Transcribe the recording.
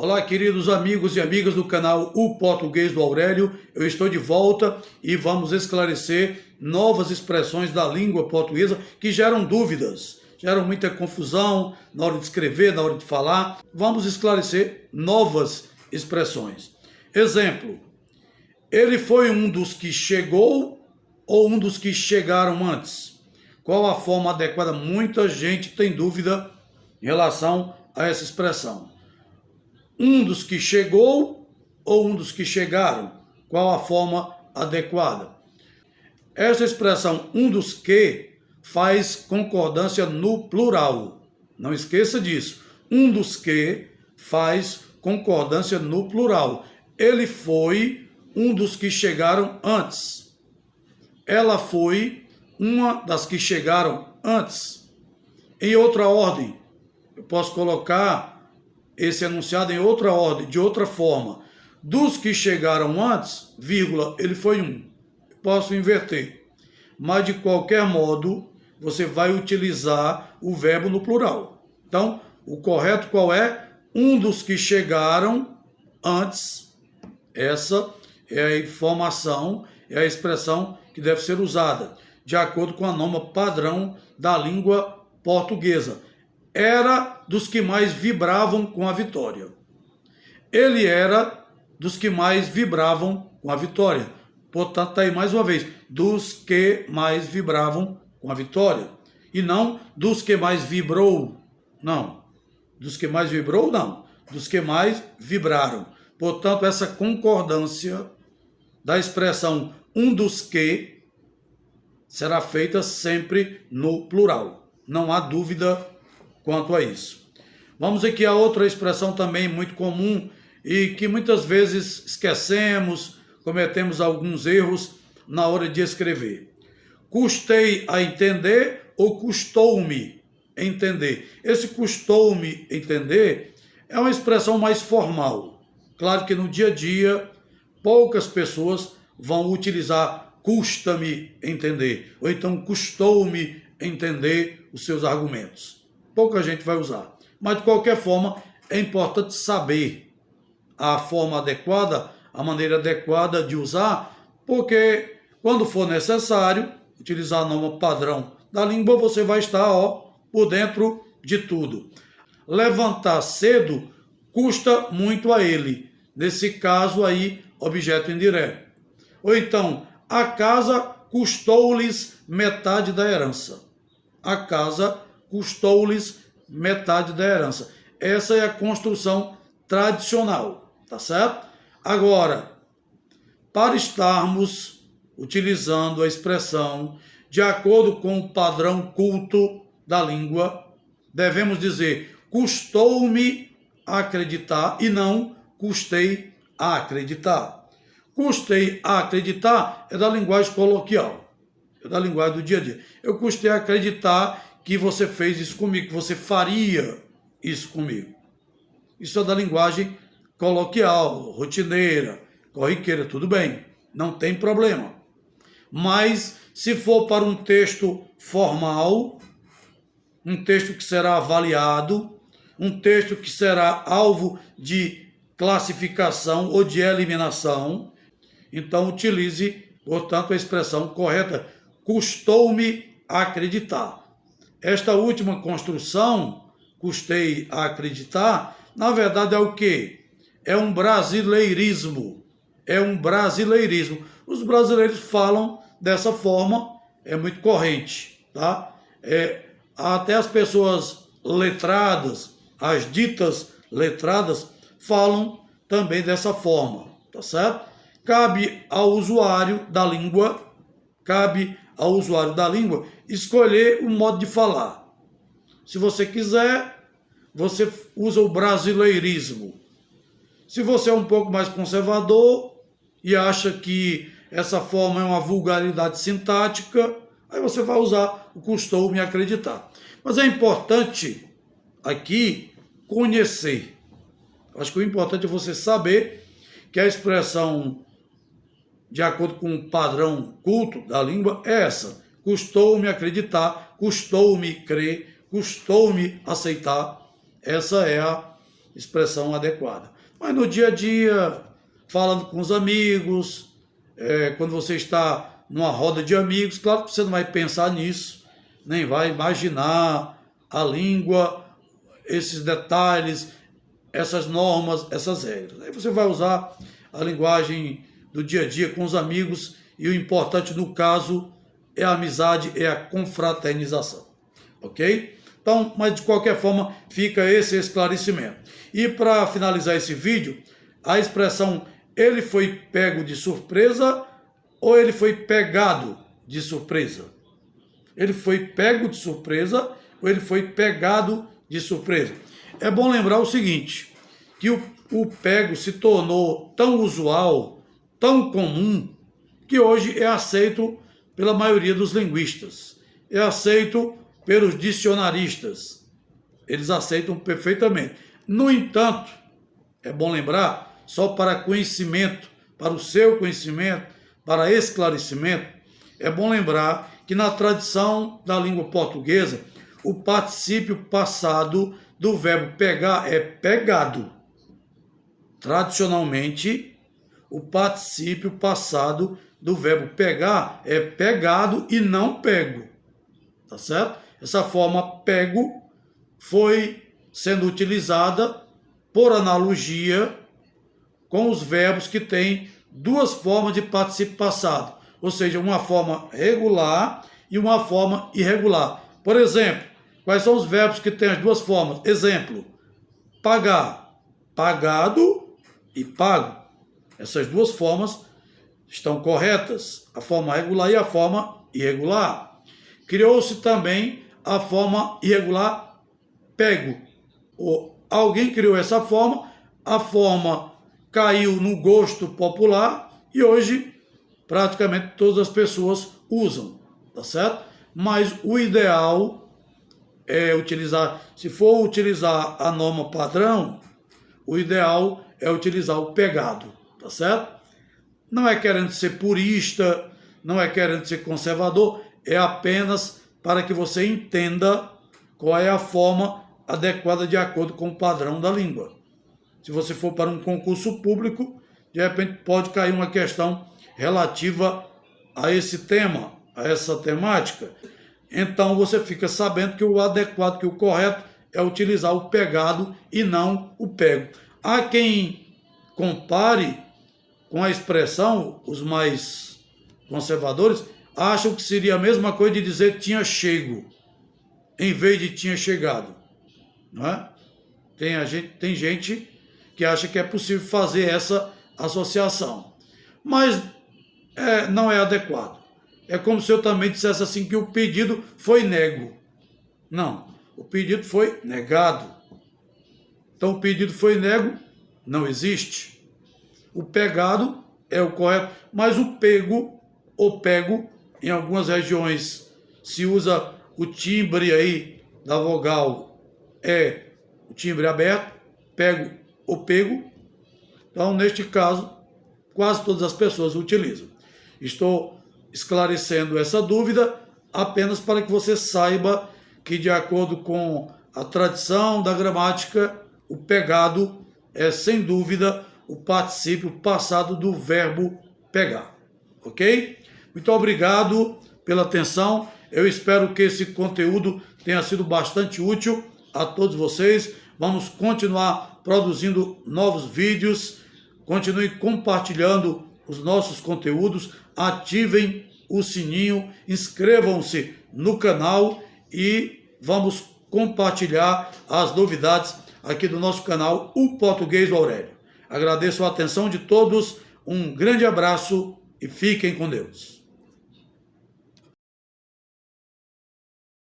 Olá, queridos amigos e amigas do canal O Português do Aurélio. Eu estou de volta e vamos esclarecer novas expressões da língua portuguesa que geram dúvidas, geram muita confusão na hora de escrever, na hora de falar. Vamos esclarecer novas expressões. Exemplo: ele foi um dos que chegou ou um dos que chegaram antes? Qual a forma adequada? Muita gente tem dúvida em relação a essa expressão. Um dos que chegou ou um dos que chegaram? Qual a forma adequada? Essa expressão um dos que faz concordância no plural. Não esqueça disso. Um dos que faz concordância no plural. Ele foi um dos que chegaram antes. Ela foi uma das que chegaram antes. Em outra ordem, eu posso colocar esse enunciado em outra ordem, de outra forma. Dos que chegaram antes, vírgula, ele foi um. Posso inverter. Mas, de qualquer modo, você vai utilizar o verbo no plural. Então, o correto qual é? Um dos que chegaram antes. Essa é a informação, é a expressão que deve ser usada, de acordo com a norma padrão da língua portuguesa. Era dos que mais vibravam com a vitória. Ele era dos que mais vibravam com a vitória. Portanto, está aí mais uma vez, dos que mais vibravam com a vitória. E não dos que mais vibrou. Não. Dos que mais vibrou, não. Dos que mais vibraram. Portanto, essa concordância da expressão um dos que será feita sempre no plural. Não há dúvida quanto a isso. Vamos aqui a outra expressão também muito comum e que muitas vezes esquecemos, cometemos alguns erros na hora de escrever. Custei a entender ou custou-me entender. Esse custou-me entender é uma expressão mais formal. Claro que no dia a dia poucas pessoas vão utilizar custa-me entender ou então custou-me entender os seus argumentos. Pouca gente vai usar. Mas, de qualquer forma, é importante saber a forma adequada, a maneira adequada de usar, porque quando for necessário utilizar a norma padrão da língua, você vai estar por dentro de tudo. Levantar cedo custa muito a ele. Nesse caso aí, objeto indireto. Ou então, a casa custou-lhes metade da herança. A casa custou-lhes metade da herança. Essa é a construção tradicional, tá certo? Agora, para estarmos utilizando a expressão de acordo com o padrão culto da língua, devemos dizer custou-me acreditar e não custei a acreditar. Custei a acreditar é da linguagem coloquial, é da linguagem do dia a dia. Eu custei a acreditar que você fez isso comigo, que você faria isso comigo. Isso é da linguagem coloquial, rotineira, corriqueira, tudo bem, não tem problema. Mas se for para um texto formal, um texto que será avaliado, um texto que será alvo de classificação ou de eliminação, então utilize, portanto, a expressão correta, custou-me acreditar. Esta última construção, custei a acreditar, na verdade é o quê? É um brasileirismo. É um brasileirismo. Os brasileiros falam dessa forma, é muito corrente, tá? Até as pessoas letradas, as ditas letradas, falam também dessa forma, tá certo? Cabe ao usuário da língua, escolher o modo de falar. Se você quiser, você usa o brasileirismo. Se você é um pouco mais conservador e acha que essa forma é uma vulgaridade sintática, aí você vai usar o custou-me acreditar. Mas é importante aqui conhecer. Acho que o importante é você saber que a expressão de acordo com o padrão culto da língua é essa. Custou-me acreditar, custou-me crer, custou-me aceitar. Essa é a expressão adequada. Mas no dia a dia, falando com os amigos, quando você está numa roda de amigos, claro que você não vai pensar nisso, nem vai imaginar a língua, esses detalhes, essas normas, essas regras. Aí você vai usar a linguagem do dia a dia com os amigos e o importante no caso é a amizade, é a confraternização, ok? Então, mas de qualquer forma fica esse esclarecimento. E para finalizar esse vídeo, a expressão ele foi pego de surpresa ou ele foi pegado de surpresa? Ele foi pego de surpresa ou ele foi pegado de surpresa? É bom lembrar o seguinte, que o pego se tornou tão usual, tão comum, que hoje é aceito pela maioria dos linguistas, é aceito pelos dicionaristas, eles aceitam perfeitamente. No entanto, é bom lembrar, só para conhecimento, para o seu conhecimento, para esclarecimento, é bom lembrar que na tradição da língua portuguesa, o particípio passado do verbo pegar é pegado. Tradicionalmente, o particípio passado do verbo pegar é pegado e não pego. Tá certo? Essa forma pego foi sendo utilizada por analogia com os verbos que têm duas formas de particípio passado, ou seja, uma forma regular e uma forma irregular. Por exemplo, quais são os verbos que têm as duas formas? Exemplo, pagar, pagado e pago. Essas duas formas estão corretas, a forma regular e a forma irregular. Criou-se também a forma irregular pego. Alguém criou essa forma, a forma caiu no gosto popular e hoje praticamente todas as pessoas usam, tá certo? Mas o ideal é utilizar, se for utilizar a norma padrão, o ideal é utilizar o pegado, tá certo? Não é querendo ser purista, não é querendo ser conservador, é apenas para que você entenda qual é a forma adequada de acordo com o padrão da língua. Se você for para um concurso público, de repente pode cair uma questão relativa a esse tema, a essa temática. Então você fica sabendo que o adequado, que o correto é utilizar o pegado e não o pego. Há quem compare com a expressão, os mais conservadores acham que seria a mesma coisa de dizer tinha chego, em vez de tinha chegado. Não é? Tem gente que acha que é possível fazer essa associação. Mas não é adequado. É como se eu também dissesse assim que o pedido foi nego. Não, o pedido foi negado. Então o pedido foi nego, não existe. O pegado é o correto, mas o pego, ou pego, em algumas regiões se usa o timbre aí da vogal, é o timbre aberto, pego ou pego. Então, neste caso, quase todas as pessoas utilizam. Estou esclarecendo essa dúvida apenas para que você saiba que, de acordo com a tradição da gramática, o pegado é, sem dúvida, o particípio passado do verbo pegar. Ok? Muito obrigado pela atenção. Eu espero que esse conteúdo tenha sido bastante útil a todos vocês. Vamos continuar produzindo novos vídeos. Continue compartilhando os nossos conteúdos. Ativem o sininho, inscrevam-se no canal e vamos compartilhar as novidades aqui do nosso canal, o Português do Aurélio. Agradeço a atenção de todos, um grande abraço e fiquem com Deus.